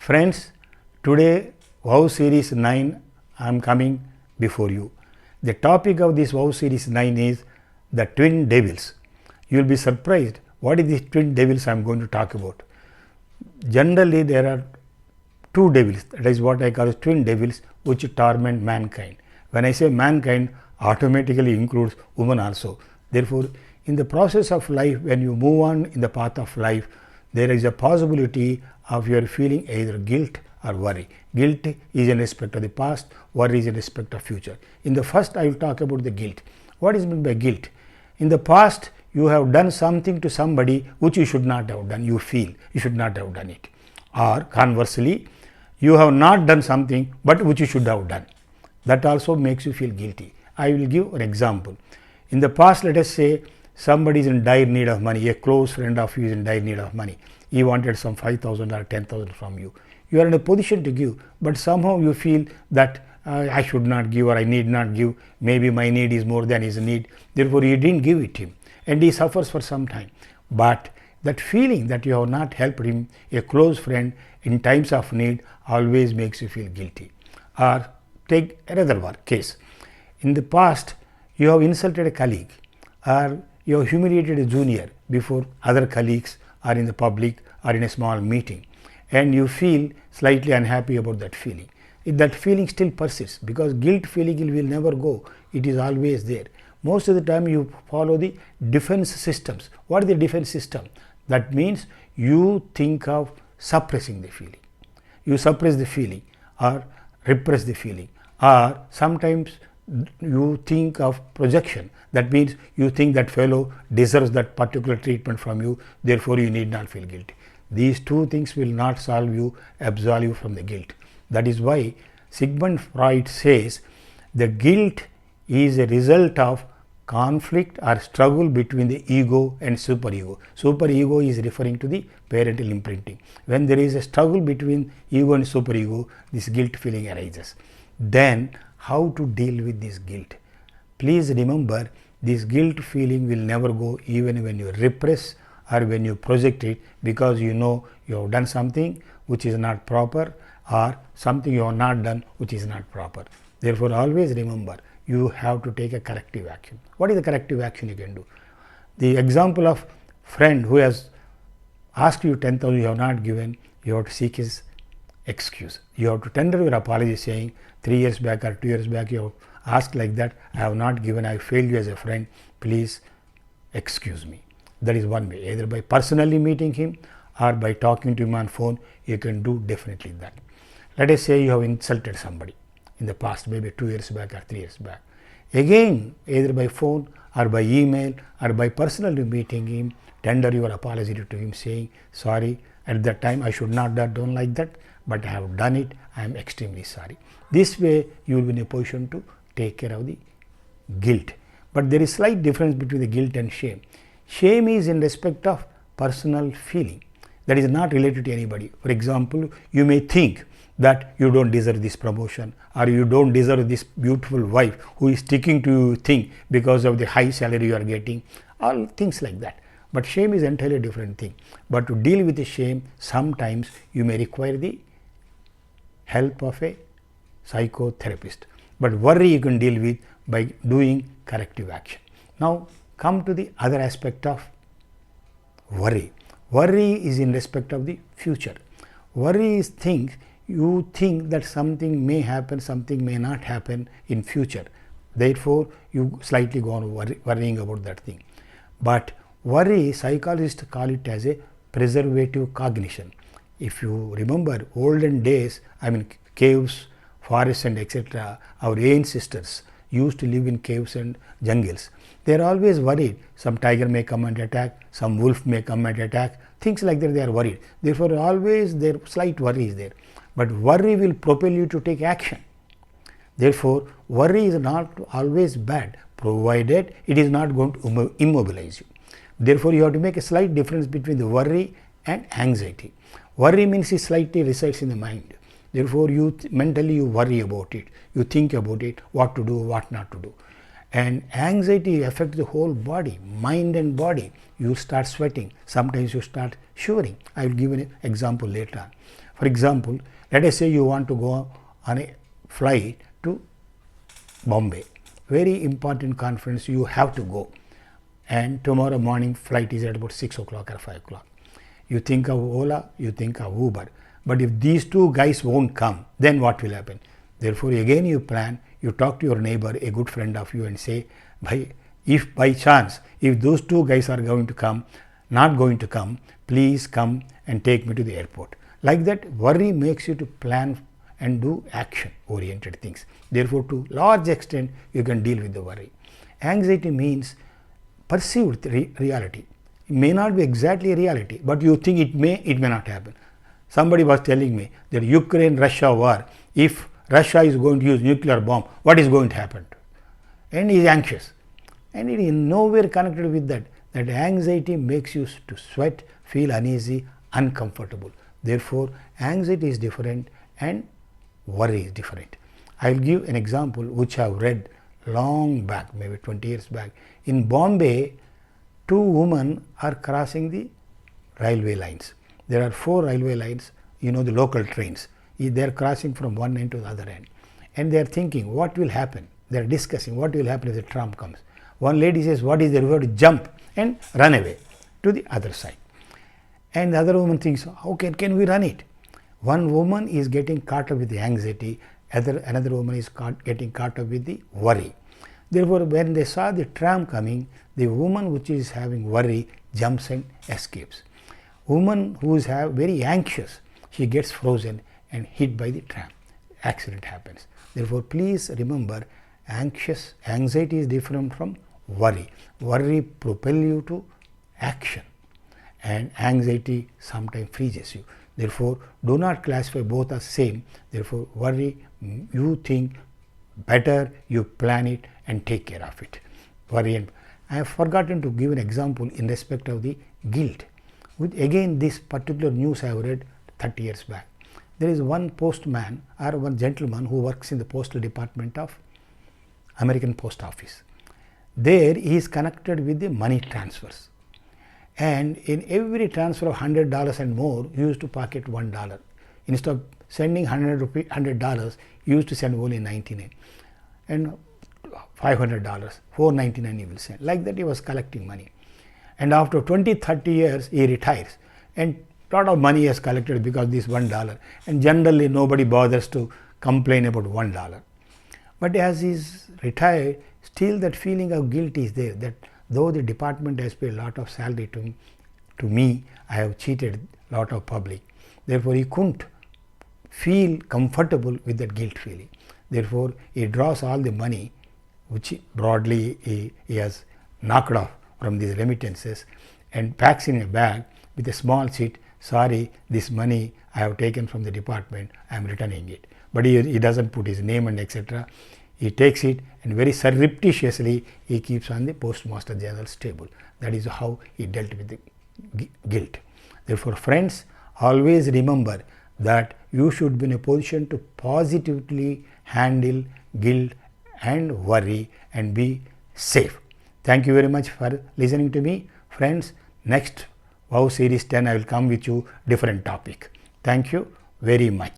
Friends, today Wow Series 9 I am coming before you. The topic of this Wow Series 9 is the twin devils. You will be surprised what is the twin devils I am going to talk about. Generally there are two devils, that is what I call as twin devils, which torment mankind. When I say mankind, automatically includes women also. Therefore, in the process of life, when you move on in the path of life, there is a possibility of your feeling either guilt or worry. Guilt is in respect of the past, worry is in respect of future. In the first, I will talk about the guilt. What is meant by guilt? In the past, you have done something to somebody which you should not have done. You feel you should not have done it. Or conversely, you have not done something but which you should have done. That also makes you feel guilty. I will give an example. In the past, let us say somebody is in dire need of money, a close friend of you is in dire need of money. He wanted some 5,000 or 10,000 from you. You are in a position to give, but somehow you feel that I should not give or I need not give. Maybe my need is more than his need. Therefore, you didn't give it him and he suffers for some time. But that feeling that you have not helped him, a close friend in times of need, always makes you feel guilty. Or take another one case. In the past, you have insulted a colleague or you have humiliated a junior before other colleagues or in the public or in a small meeting, and you feel slightly unhappy about that feeling. If that feeling still persists, because guilt feeling will never go, it is always there. Most of the time you follow the defense systems. What is the defense system? That means you think of suppressing the feeling. You suppress the feeling or repress the feeling, or sometimes you think of projection. That means you think that fellow deserves that particular treatment from you, therefore you need not feel guilty. These two things will not solve you, absolve you from the guilt. That is why Sigmund Freud says the guilt is a result of conflict or struggle between the ego and superego. Superego is referring to the parental imprinting. When there is a struggle between ego and superego, this guilt feeling arises. Then how to deal with this guilt? Please remember, this guilt feeling will never go even when you repress or when you project it, because you know you have done something which is not proper or something you have not done which is not proper. Therefore, always remember, you have to take a corrective action. What is the corrective action you can do? The example of friend who has asked you 10,000, you have not given, you have to seek his excuse. You have to tender your apology saying 3 years back or 2 years back you have asked like that, I have not given, I failed you as a friend, please excuse me. That is one way, either by personally meeting him or by talking to him on phone, you can do definitely that. Let us say you have insulted somebody in the past, maybe 2 years back or 3 years back. Again, either by phone or by email or by personally meeting him, tender your apology to him saying, sorry, at that time I should not have done like that, but I have done it, I am extremely sorry. This way you will be in a position to take care of the guilt. But there is slight difference between the guilt and shame. Shame is in respect of personal feeling, that is not related to anybody. For example, you may think that you don't deserve this promotion or you don't deserve this beautiful wife who is sticking to you thing because of the high salary you are getting, all things like that. But shame is entirely different thing. But to deal with the shame, sometimes you may require the help of a psychotherapist. But worry you can deal with by doing corrective action. Now come to the other aspect of worry. Worry is in respect of the future. Worry is things you think that something may happen, something may not happen in future. Therefore, you slightly go on worrying about that thing. But worry, psychologists call it as a preservative cognition. If you remember olden days, I mean caves, forests and etc., our ancestors used to live in caves and jungles. They are always worried. Some tiger may come and attack, some wolf may come and attack, things like that they are worried. Therefore, always their slight worry is there. But worry will propel you to take action. Therefore, worry is not always bad, provided it is not going to immobilize you. Therefore, you have to make a slight difference between the worry and anxiety. Worry means it slightly resides in the mind. Therefore, mentally you worry about it, you think about it, what to do, what not to do. And anxiety affects the whole body, mind and body. You start sweating, sometimes you start shivering. I will give an example later on. For example, let us say you want to go on a flight to Bombay. Very important conference, you have to go. And tomorrow morning flight is at about 6 o'clock or 5 o'clock. You think of Ola, you think of Uber. But if these two guys won't come, then what will happen? Therefore, again you plan, you talk to your neighbor, a good friend of you, and say, bhai, if by chance, if those two guys are going to come, not going to come, please come and take me to the airport. Like that, worry makes you to plan and do action-oriented things. Therefore, to large extent, you can deal with the worry. Anxiety means perceived reality. It may not be exactly a reality, but you think it may not happen. Somebody was telling me that Ukraine-Russia war, if Russia is going to use nuclear bomb, what is going to happen? And he is anxious. And it is nowhere connected with that. That anxiety makes you to sweat, feel uneasy, uncomfortable. Therefore, anxiety is different and worry is different. I will give an example which I have read long back, maybe 20 years back. In Bombay, two women are crossing the railway lines. There are 4 railway lines, the local trains. They are crossing from one end to the other end. And they are thinking, what will happen? They are discussing what will happen if the tram comes. One lady says, what is there? We have to jump and run away to the other side. And the other woman thinks, how can we run it? One woman is getting caught up with the anxiety, another woman is getting caught up with the worry. Therefore, when they saw the tram coming, the woman which is having worry jumps and escapes. Woman who is very anxious, she gets frozen and hit by the tram. Accident happens. Therefore, please remember, anxiety is different from worry. Worry propel you to action, and anxiety sometimes freezes you. Therefore, do not classify both as same. Therefore, worry, you think better, you plan it and take care of it. Worry. And I have forgotten to give an example in respect of the guilt. Again, this particular news I have read 30 years back. There is one postman or one gentleman who works in the postal department of American Post Office. There he is connected with the money transfers. And in every transfer of $100 and more, he used to pocket $1. Instead of sending $100, he used to send only 99. And $500, $499 he will send. Like that he was collecting money. And after 20-30 years, he retires. And lot of money is collected because of this $1. And generally nobody bothers to complain about $1. But as he is retired, still that feeling of guilt is there, that though the department has paid a lot of salary to me, I have cheated a lot of public. Therefore, he couldn't feel comfortable with that guilt feeling. Therefore, he draws all the money which broadly he has knocked off from these remittances and packs in a bag with a small sheet. Sorry, this money I have taken from the department, I am returning it. But he doesn't put his name and etc. He takes it and very surreptitiously he keeps on the Postmaster General's table. That is how he dealt with the guilt. Therefore, friends, always remember that you should be in a position to positively handle guilt and worry and be safe. Thank you very much for listening to me. Friends, next Wow Series 10 I will come with you different topic. Thank you very much.